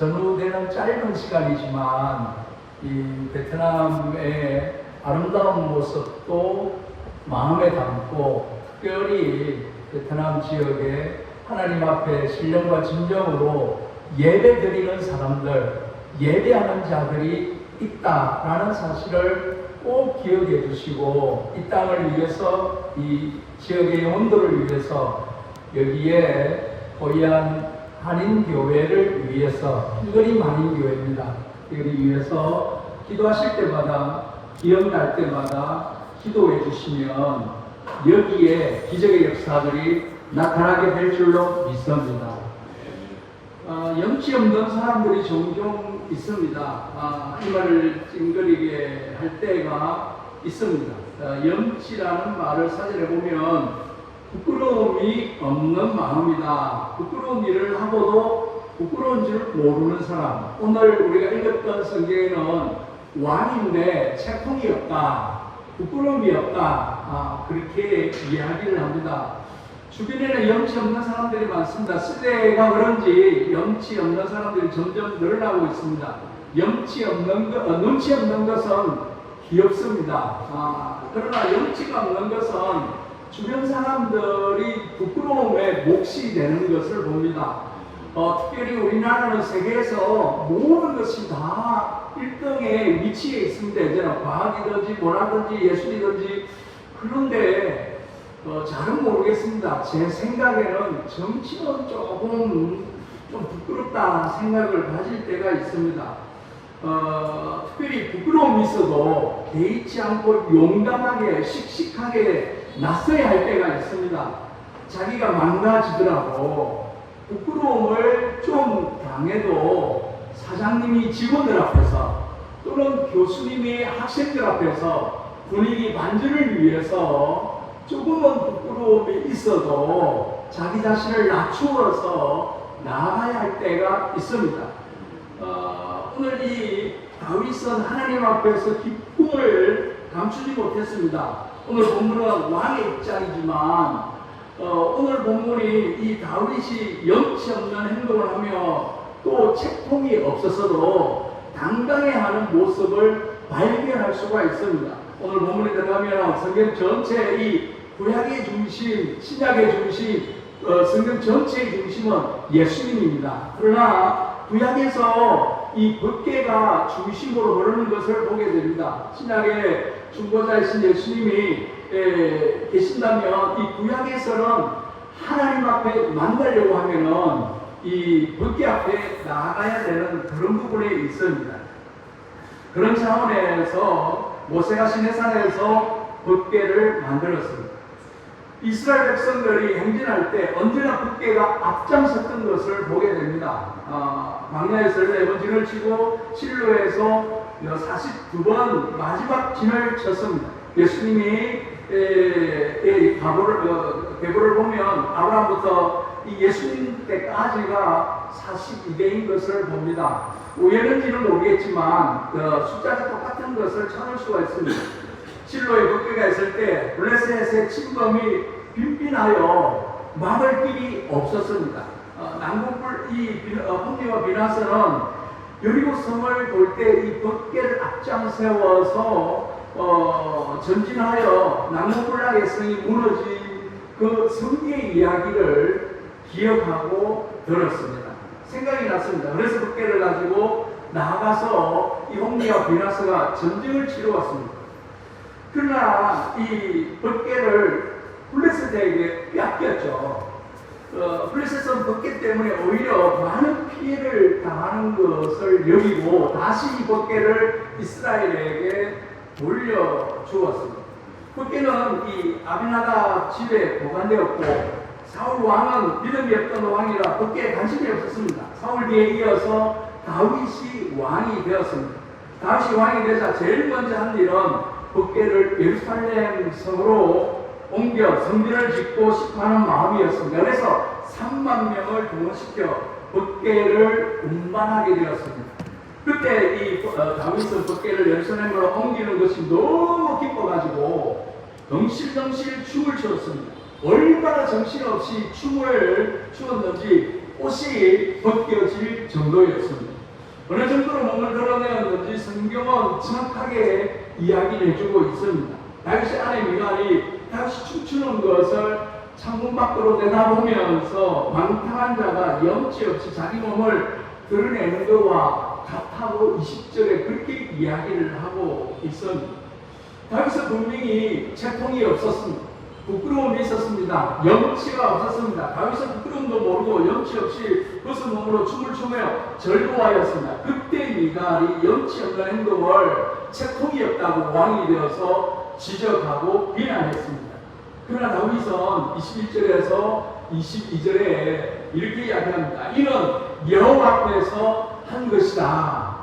전후되는 짧은 시간이지만 이 베트남의 아름다운 모습도 마음에 담고 특별히 베트남 지역에 하나님 앞에 신령과 진정으로 예배 드리는 사람들, 예배하는 자들이 있다라는 사실을 꼭 기억해 주시고 이 땅을 위해서, 이 지역의 영혼들을 위해서, 여기에 호이안 한인교회를 위해서, 필그림 한인교회입니다. 이를 위해서 기도하실 때마다, 기억날 때마다 기도해 주시면 여기에 기적의 역사들이 나타나게 될 줄로 믿습니다. 염치 없는 사람들이 종종 있습니다. 이 말을 찡그리게 할 때가 있습니다. 염치라는 말을 사전에 보면 부끄러움이 없는 마음이다. 부끄러운 일을 하고도 부끄러운 줄 모르는 사람. 오늘 우리가 읽었던 성경에는 왕인데 채통이 없다, 부끄러움이 없다, 그렇게 이야기를 합니다. 주변에는 염치 없는 사람들이 많습니다. 시대가 그런지 염치 없는 사람들이 점점 늘어나고 있습니다. 눈치 없는 것은 귀엽습니다. 그러나 염치가 없는 것은 주변 사람들이 부끄러움에 몫이 되는 것을 봅니다. 특별히 우리나라는 세계에서 모든 것이 다 1등의 위치에 있습니다. 이제는 과학이든지 뭐라든지 예술이든지. 그런데 잘은 모르겠습니다. 제 생각에는 정치는 조금 좀 부끄럽다 생각을 가질 때가 있습니다. 특별히 부끄러움이 있어도 개의치 않고 용감하게 씩씩하게 나서야 할 때가 있습니다. 자기가 망가지더라도 부끄러움을 좀 당해도 사장님이 직원들 앞에서 또는 교수님이 학생들 앞에서 분위기 반전을 위해서 조금은 부끄러움이 있어도 자기 자신을 낮추어서 나아가야 할 때가 있습니다. 오늘 이 다윗은 하나님 앞에서 기쁨을 감추지 못했습니다. 오늘 본문은 왕의 입장이지만 오늘 본문이 이 다윗이 염치 없는 행동을 하며 또 채통이 없어서도 당당해하는 모습을 발견할 수가 있습니다. 오늘 본문에 들어가면 성경 전체 이 구약의 중심, 신약의 중심, 성경 전체의 중심은 예수님입니다. 그러나 구약에서 이 법궤가 중심으로 흐르는 것을 보게 됩니다. 신약의 중보자이신 예수님이 계신다면 이 구약에서는 하나님 앞에 만나려고 하면은 이 법궤 앞에 나아가야 되는 그런 부분에 있습니다. 그런 차원에서 모세가 시내산에서 법궤를 만들었습니다. 이스라엘 백성들이 행진할 때 언제나 법궤가 앞장섰던 것을 보게 됩니다. 광야에서 14번 진을 치고 실로에서 42번 마지막 진을 쳤습니다. 예수님이 계보를 보면 아브라함부터 이 예수님 때까지가 42대인 것을 봅니다. 우연인지는 모르겠지만 숫자가 똑같은 것을 찾을 수가 있습니다. 실로의 법궤가 있을 때 블레셋의 침범이 빈빈하여 막을 길이 없었습니다. 남북불 이 홈리와 비나스는 여리고 성을 돌 때 이 법궤를 앞장 세워서 전진하여 남북불락의 성이 무너진 그 성기의 이야기를 기억하고 들었습니다. 생각이 났습니다. 그래서 법궤를 가지고 나아가서 이 홈리와 비나스가 전쟁을 치러 왔습니다. 그러나 이 법궤를 블레셋에게 뺏겼죠. 블레셋은 법궤 때문에 오히려 많은 피해를 당하는 것을 여기고 다시 이 법궤를 이스라엘에게 돌려주었습니다. 법궤는 이 아비나답 집에 보관되었고 사울 왕은 믿음이 없던 왕이라 법궤에 관심이 없었습니다. 사울 뒤에 이어서 다윗이 왕이 되었습니다. 다윗이 왕이 되자 제일 먼저 한 일은 법궤를 예루살렘 성으로 옮겨 성전을 짓고 싶어 하는 마음이었습니다. 그래서 3만 명을 동원시켜 법궤를 운반하게 되었습니다. 그때 이 다윗은 법궤를 예루살렘으로 옮기는 것이 너무 기뻐가지고 덩실덩실 춤을 추었습니다. 얼마나 정신없이 춤을 추었는지 옷이 벗겨질 정도였습니다. 어느 정도로 몸을 드러내었는지 성경은 정확하게 이야기를 해주고 있습니다. 다윗의 아내 미갈이 다윗이 춤추는 것을 창문 밖으로 내다보면서 방탕한 자가 염치 없이 자기 몸을 드러내는 것과 같다고 20절에 그렇게 이야기를 하고 있습니다. 다윗은 분명히 채통이 없었습니다. 부끄러움이 있었습니다. 염치가 없었습니다. 다윗은 부끄러움도 모르고 염치 없이 벗은 몸으로 춤을 추며 즐거워하였습니다. 그때 미갈이 염치 없는 행동을 채통이 없다고 왕이 되어서 지적하고 비난했습니다. 그러나 다윗은 21절에서 22절에 이렇게 이야기합니다. 이는 여호와께서 한 것이다.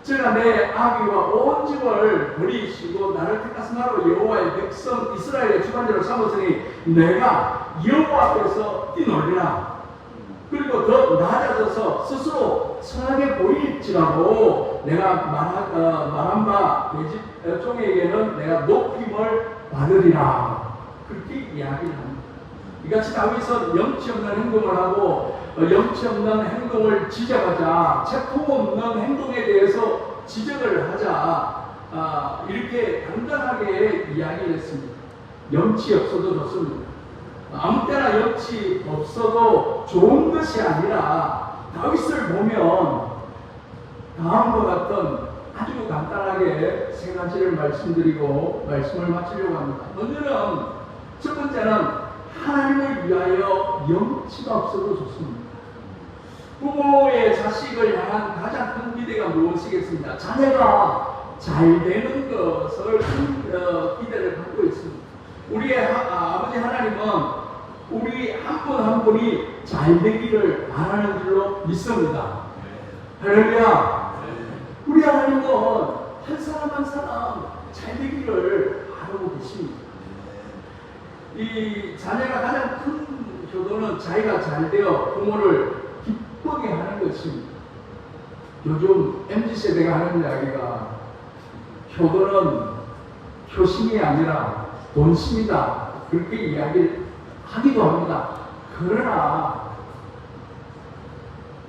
제가 내 아비와 온 집을 버리시고 나를 택하신 나로 여호와의 백성 이스라엘의 주관자로 삼으시니 내가 여호와 앞에서 뛰놀리라. 그리고 더 낮아져서 스스로 선하게 보일지라도 내가 말한 바 내 집 종에게는 내가 높임을 받으리라. 그렇게 이야기를 합니다. 이같이 다윗은 염치 없는 행동을 하고 염치 없는 행동을 지적하자, 채통 없는 행동에 대해서 지적을 하자, 이렇게 당당하게 이야기를 했습니다. 염치 없어도 좋습니다. 아무 때나 염치 없어도 좋은 것이 아니라 다윗을 보면 다음과 같은 아주 간단하게 세 가지를 말씀드리고 말씀을 마치려고 합니다. 먼저는 첫 번째는 하나님을 위하여 염치가 없어도 좋습니다. 부모의 자식을 향한 가장 큰 기대가 무엇이겠습니까? 자녀가 잘 되는 것을 기대를 갖고 있습니다. 우리의 아버지 하나님은 우리 한 분 한 분이 잘 되기를 바라는 줄로 믿습니다. 할렐루야. 우리 하나님은 한 사람 한 사람 잘 되기를 바라고 계십니다. 이 자녀가 가장 큰 효도는 자기가 잘 되어 부모를 기쁘게 하는 것입니다. 요즘 MZ세대가 하는 이야기가 효도는 효심이 아니라 돈심이다. 그렇게 이야기를 하기도 합니다. 그러나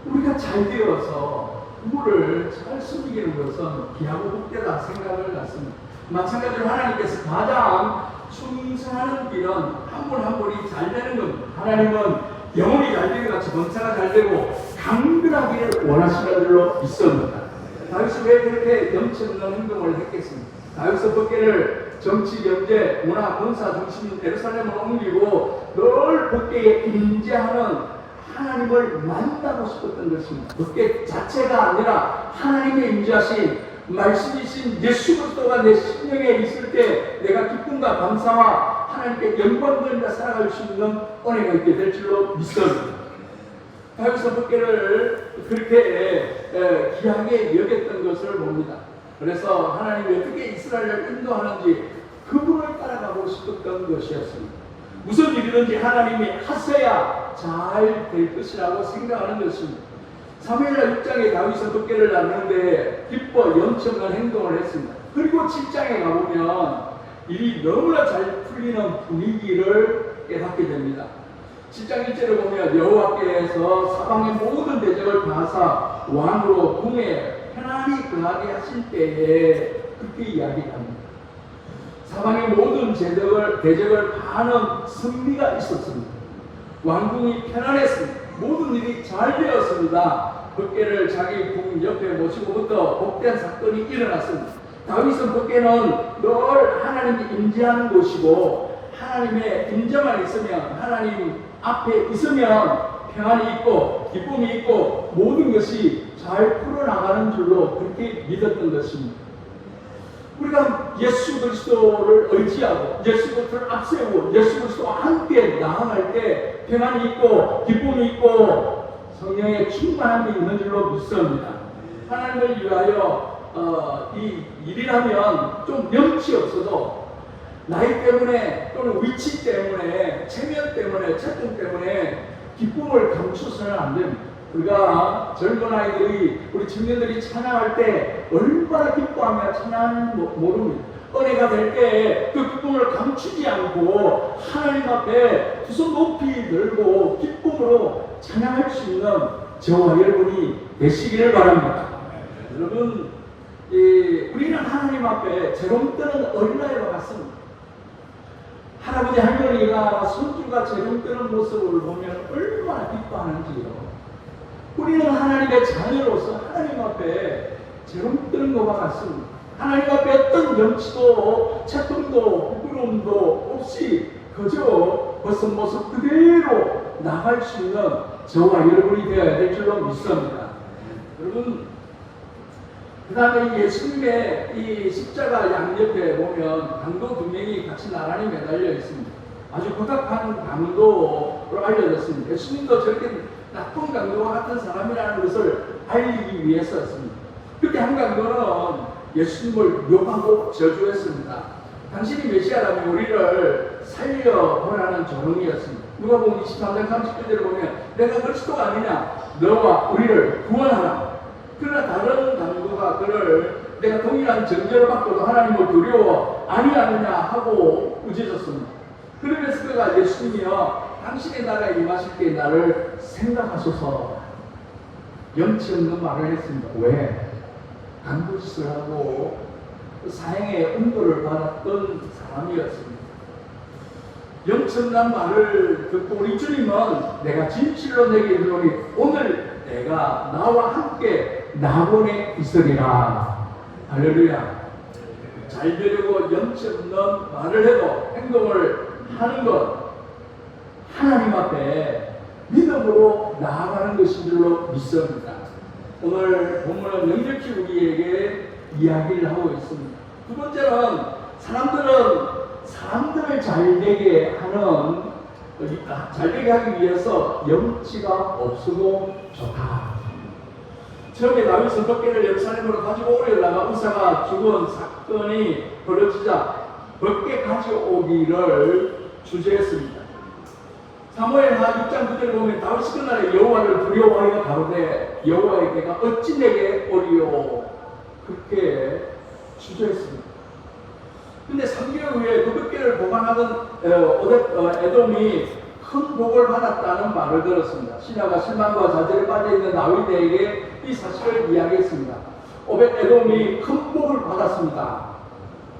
우리가 잘 되어서 부모를 잘 숨기는 것은 귀하고 복되다 생각을 갖습니다. 마찬가지로 하나님께서 가장 충성하는 길은 한 분 한 분이 잘 되는 겁니다. 하나님은 영혼이 잘 되는 같이 번차가 잘 되고 강건하기를 원하시는 줄로 믿습니다. 다윗은 왜 그렇게 염치 없는 행동을 했겠습니까? 다윗은 법궤를 정치, 경제, 문화, 군사 중심 예루살렘으로 옮기고 늘 법궤에 임재하는 하나님을 만나고 싶었던 것입니다. 법궤 자체가 아니라 하나님의 임재하신 말씀이신 예수 그리스도가 내 심령에 있을 때 내가 기쁨과 감사와 하나님께 영광 돌리며 살아갈 수 있는 은혜가 있게 될 줄로 믿습니다. 다윗은 법궤를 그렇게 귀하게 여겼던 것을 봅니다. 그래서 하나님이 어떻게 이스라엘을 인도하는지 그분을 따라가고 싶었던 것이었습니다. 무슨 일이든지 하나님이 하셔야 잘 될 것이라고 생각하는 것입니다. 사무엘하 6장에 다윗은 법궤를 놨는데 기뻐 염치 없는 행동을 했습니다. 그리고 7장에 가보면 일이 너무나 잘 풀리는 분위기를 깨닫게 됩니다. 7장 1절을 보면 여호와께서 사방의 모든 대적을 파하사 왕으로 궁에 편안히 거하게 하실 때에 그렇게 이야기합니다. 사방의 모든 대적을 파하는 승리가 있었습니다. 왕궁이 편안했습니다. 모든 일이 잘 되었습니다. 법궤를 자기 궁 옆에 모시고부터 복된 사건이 일어났습니다. 다윗은 법궤는 늘 하나님이 임재하는 곳이고 하나님의 임재만 있으면 하나님 앞에 있으면 평안이 있고 기쁨이 있고 모든 것이 잘 풀어나가는 줄로 그렇게 믿었던 것입니다. 우리가 예수 그리스도를 의지하고 예수 그리스도를 앞세우고 예수 그리스도와 함께 나아갈 때 평안이 있고 기쁨이 있고 성령의 충만함이 있는 줄로 믿습니다. 하나님을 위하여 이 일이라면 좀 염치 없어도 나이 때문에 또는 위치 때문에 체면 때문에 채통 때문에 기쁨을 감추어서는 안 됩니다. 우리가 젊은 아이들이 우리 청년들이 찬양할 때 얼마나 기뻐하며 찬양하는 모릅니다. 은혜가 될 때 그 기쁨을 감추지 않고 하나님 앞에 두 손 높이 들고 기쁨으로 찬양할 수 있는 저와 여러분이 되시기를 바랍니다. 여러분, 우리는 하나님 앞에 재롱 뜨는 어린아이와 같습니다. 할아버지 할머니가 손주가 재롱 뜨는 모습을 보면 얼마나 기뻐하는지요. 우리는 하나님의 자녀로서 하나님 앞에 재롱 뜨는 것과 같습니다. 하나님 앞에 어떤 염치도 채통도 부끄러움도 없이 그저 벗은 모습 그대로 나갈 수 있는 저와 여러분이 되어야 될 줄로 믿습니다. 여러분, 그 다음에 예수님의 이 십자가 양옆에 보면 강도 두 명이 같이 나란히 매달려 있습니다. 아주 고닥한 강도로 알려졌습니다. 예수님도 저렇게 나쁜 강도와 같은 사람이라는 것을 알리기 위해서였습니다. 그때 한 강도는 예수님을 욕하고 저주했습니다. 당신이 메시아라면 우리를 살려보라는 조롱이었습니다. 누가복음 23장 30절을 보면 내가 그리스도가 아니냐, 너와 우리를 구원하라. 그러나 다른 강도가 그를 내가 동일한 정죄를 받고도 하나님을 두려워 아니하느냐 하고 우짖었습니다. 그러면서 그가 예수님이여 당신의 나라에 임하실 때 나를 생각하소서 염치 없는 말을 했습니다. 왜? 간부짓을 하고 사형의 온도를 받았던 사람이었습니다. 염치 없는 말을 듣고 우리 주님은 내가 진실로 내게 이르노니 오늘 내가 나와 함께 낙원에 있으리라. 할렐루야. 잘 되려고 염치 없는 말을 해도 행동을 하는 것, 하나님 앞에 믿음으로 나아가는 것인 줄로 믿습니다. 오늘 본문은 명백히 우리에게 이야기를 하고 있습니다. 두 번째는 사람들을 잘되게 하는, 잘되게 하기 위해서 염치가 없어도 좋다. 처음에 다윗은 덮개를 예루살렘으로 가지고 오려다가 우사가 죽은 사건이 벌어지자 덮개 가져오기를 주저했습니다. 사무엘하 6장 9절을 보면 다윗이 그날에 여호와를 두려워하여 가로되 여호와에게가 어찌 내게 오리요 그렇게 주저했습니다. 근데 3개월 후에 그 덮개를 보관하던 에돔이 큰 복을 받았다는 말을 들었습니다. 신하가 실망과 좌절에 빠져있는 다윗에게 이 사실을 이야기했습니다. 에돔이 큰 복을 받았습니다.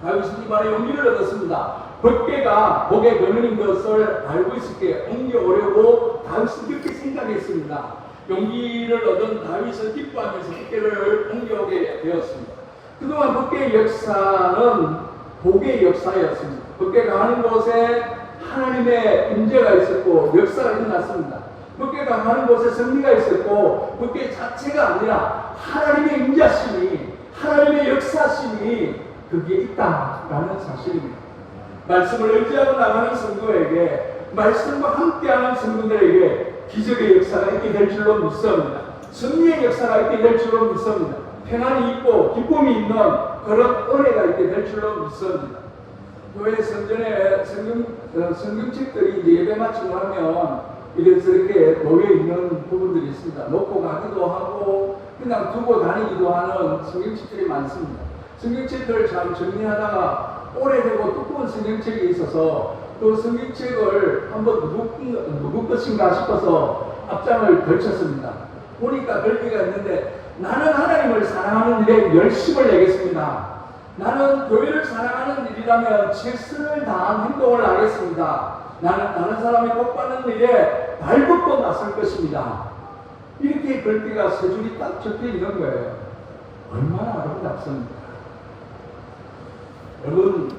다윗은 이 말에 용기를 얻었습니다. 덮개가 복의 근원인 것을 알고 있을 때 옮겨오려고 다윗은 그렇게 생각했습니다. 용기를 얻은 다윗은 기뻐하면서 덮개를 옮겨오게 되었습니다. 그동안 덮개의 역사는 복의 역사였습니다. 덮개가 가는 곳에 하나님의 임재가 있었고 역사가 일어났습니다. 덮개가 가는 곳에 승리가 있었고 덮개 자체가 아니라 하나님의 임재심이, 하나님의 역사심이 거기에 있다라는 사실입니다. 말씀을 의지하고 나가는 성도에게, 말씀과 함께하는 성도들에게 기적의 역사가 있게 될 줄로 믿습니다. 승리의 역사가 있게 될 줄로 믿습니다. 평안이 있고 기쁨이 있는 그런 은혜가 있게 될 줄로 믿습니다. 교회 성전에 성경책들이 이제 예배 마치고 하면 이렇게 놓여 있는 부분들이 있습니다. 놓고 가기도 하고 그냥 두고 다니기도 하는 성경책들이 많습니다. 성경책들을 잘 정리하다가 오래되고 두꺼운 성경책이 있어서 그 성경책을 한번 누구 것인가 싶어서 앞장을 걸쳤습니다. 보니까 별기가 있는데 나는 하나님을 사랑하는 일에 열심을 내겠습니다. 나는 교회를 사랑하는 일이라면 최선을 다한 행동을 하겠습니다. 나는 다른 사람이 복받는 일에 발벗고 나설 것입니다. 이렇게 글귀가 세 줄이 딱 적혀 있는 거예요. 얼마나 아름답습니까? 여러분,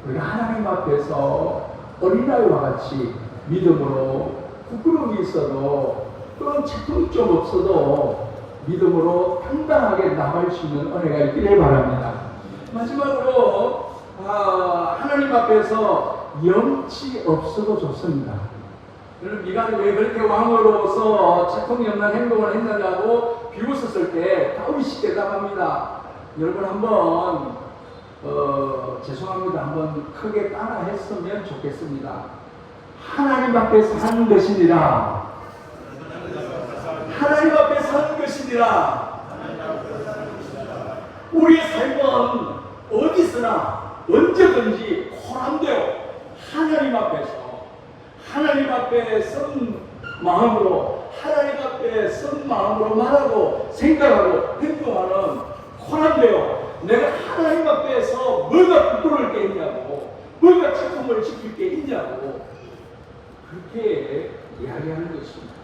우리가 하나님 앞에서 어린아이와 같이 믿음으로 부끄러움이 있어도 또는 채통이 좀 없어도 믿음으로 당당하게 나갈 수 있는 은혜가 있기를 바랍니다. 마지막으로 하나님 앞에서 염치 없어도 좋습니다. 여러분, 네가 왜 그렇게 왕으로서 채통이 없는 행동을 했느냐고 비웃었을 때 다윗이 대답합니다. 여러분 한번 죄송합니다. 한번 크게 따라 했으면 좋겠습니다. 하나님 앞에 사는 것이니라. 하나님 앞에 사는 것이니라. 우리의 삶은 어디서나 언제든지 호람되어 하나님 앞에서 하나님 앞에 선 마음으로 하나님 앞에 선 마음으로 말하고 생각하고 행동하는 코란데요. 내가 하나님 앞에서 뭐가 부끄러울 게 있냐고, 뭐가 책임을 지킬 게 있냐고 그렇게 이야기하는 것입니다.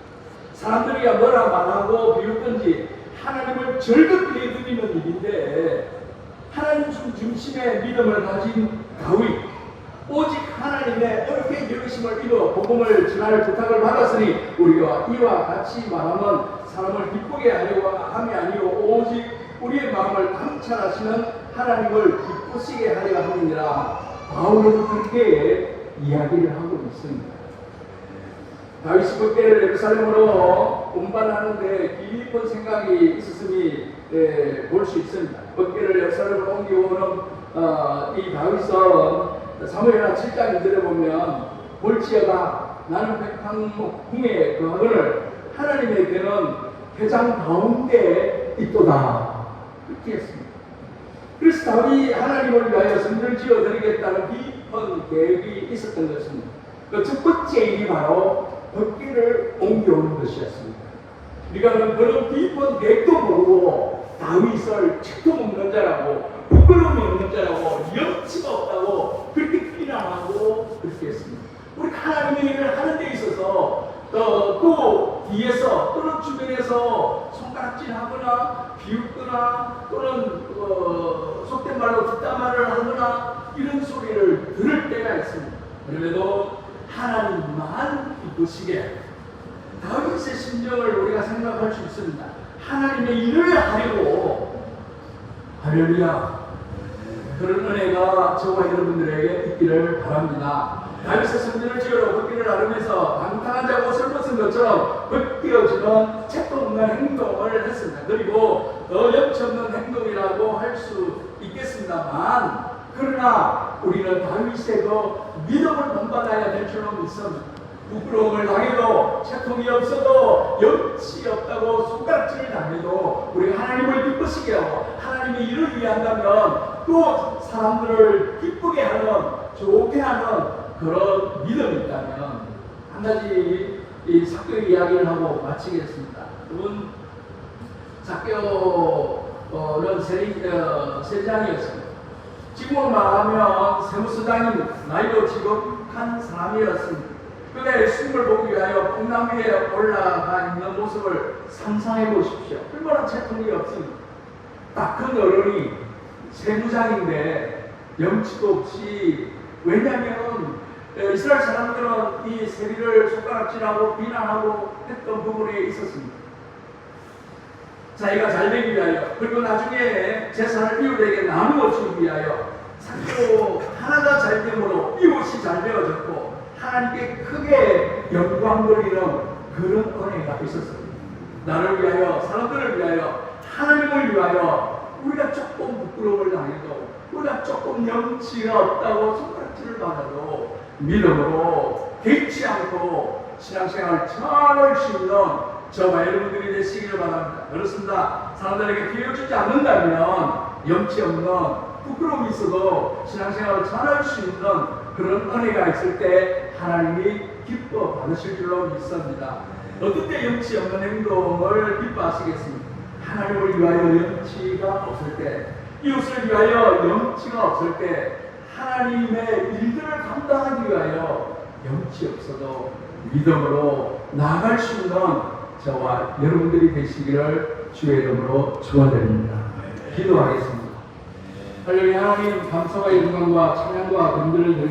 사람들이 뭐라 말하고 비웃든지 하나님을 절급히 여기는 일인데, 하나님 중심의 믿음을 가진 다윗, 오직 하나님의 어렵게 여기심을 입어 복음을 전할 부탁을 받았으니 우리가 이와 같이 말하면 사람을 기쁘게 하려고 함이 아니요 오직 우리의 마음을 감찰하시는 하나님을 기쁘시게 하려 함이니라. 바울은 그렇게 이야기를 하고 있습니다. 다윗이 법궤를 예루살렘으로 운반하는데 깊은 생각이 있었음이 볼 수 있습니다. 법궤를 예루살렘으로 옮겨오는 이 다윗은 사무엘하 7장에 들어보면 볼지어다 나는 백향궁에 그하거늘 하나님에게는 회장 가운데 있도다 그렇게 했습니다. 그래서 다윗이 하나님을 위하여 성전을 지어드리겠다는 깊은 계획이 있었던 것입니다. 그 첫 번째 일이 바로 법궤를 옮겨오는 것이었습니다. 우리가 그런 깊은 계획도 모르고 다윗을 책도 없는 자라고 부끄러움이 없는 자라고 염치가 없다고 그렇게 비난하고 그렇게 했습니다. 우리 하나님의 일을 하는 데 있어서 또 뒤에서 또는 주변에서 손가락질하거나 비웃거나 또는 속된 말로 뒷담 말을 하거나 이런 소리를 들을 때가 있습니다. 그래도 하나님만 기쁘시게 다윗의 심정을 우리가 생각할 수 있습니다. 하나님의 일을 하려고 할렐루야 그런 은혜가 저와 여러분들에게 있기를 바랍니다. 다윗의 성전을 지으러 법궤를 나르면서 방탕한 자 옷을 벗은 것처럼 벗겨지는 책도 없는 행동을 했습니다. 그리고 더 염치 없는 행동이라고 할 수 있겠습니다만 그러나 우리는 다윗의 그 믿음을 본받아야 될 줄로 믿습니다. 부끄러움을 당해도 채통이 없어도 염치 없다고 손가락질을 당해도 우리가 하나님을 기쁘시게 하고 하나님의 일을 위해 한다면 또 사람들을 기쁘게 하는 좋게 하는 그런 믿음이 있다면 한 가지 이 삭교 이야기를 하고 마치겠습니다. 그분 삭교는 세리장이었습니다. 지금으로 말하면 세무서장입니다. 나이도 지극한 사람이었습니다. 그가 예수님을 보기 위하여 풍랑 위에 올라가 있는 모습을 상상해 보십시오. 얼마나 채통이 없습니다. 딱 그 어른이 세무장인데 염치도 없이, 왜냐하면 이스라엘 사람들은 이 세리를 손가락질하고 비난하고 했던 부분에 있었습니다. 자기가 잘 되기 위하여, 그리고 나중에 재산을 이웃에게 나누어 주기 위하여 삭교 하나가 잘 되므로 이웃이 잘 되어졌고 하나님께 크게 영광 돌리는 그런 은혜가 있었습니다. 나를 위하여, 사람들을 위하여, 하나님을 위하여 우리가 조금 부끄러움을 당해도, 우리가 조금 염치가 없다고 손가락질을 받아도 믿음으로 개의치 않고 신앙생활을 잘할 수 있는 저와 여러분들이 되시기를 바랍니다. 그렇습니다. 사람들에게 기회 주지 않는다면 염치 없는, 부끄러움이 있어도 신앙생활을 잘할 수 있는 그런 은혜가 있을 때 하나님이 기뻐 받으실 줄로 믿습니다. 어떤 때 염치 없는 행동을 기뻐하시겠습니까? 하나님을 위하여 염치가 없을 때, 이웃을 위하여 염치가 없을 때, 하나님의 일들을 감당하기 위하여 염치 없어도 믿음으로 나아갈 수 있는 저와 여러분들이 되시기를 주의 이름으로 축원드립니다. 기도하겠습니다. 할렐루야. 하나님, 감사와 영광과 찬양과 감사를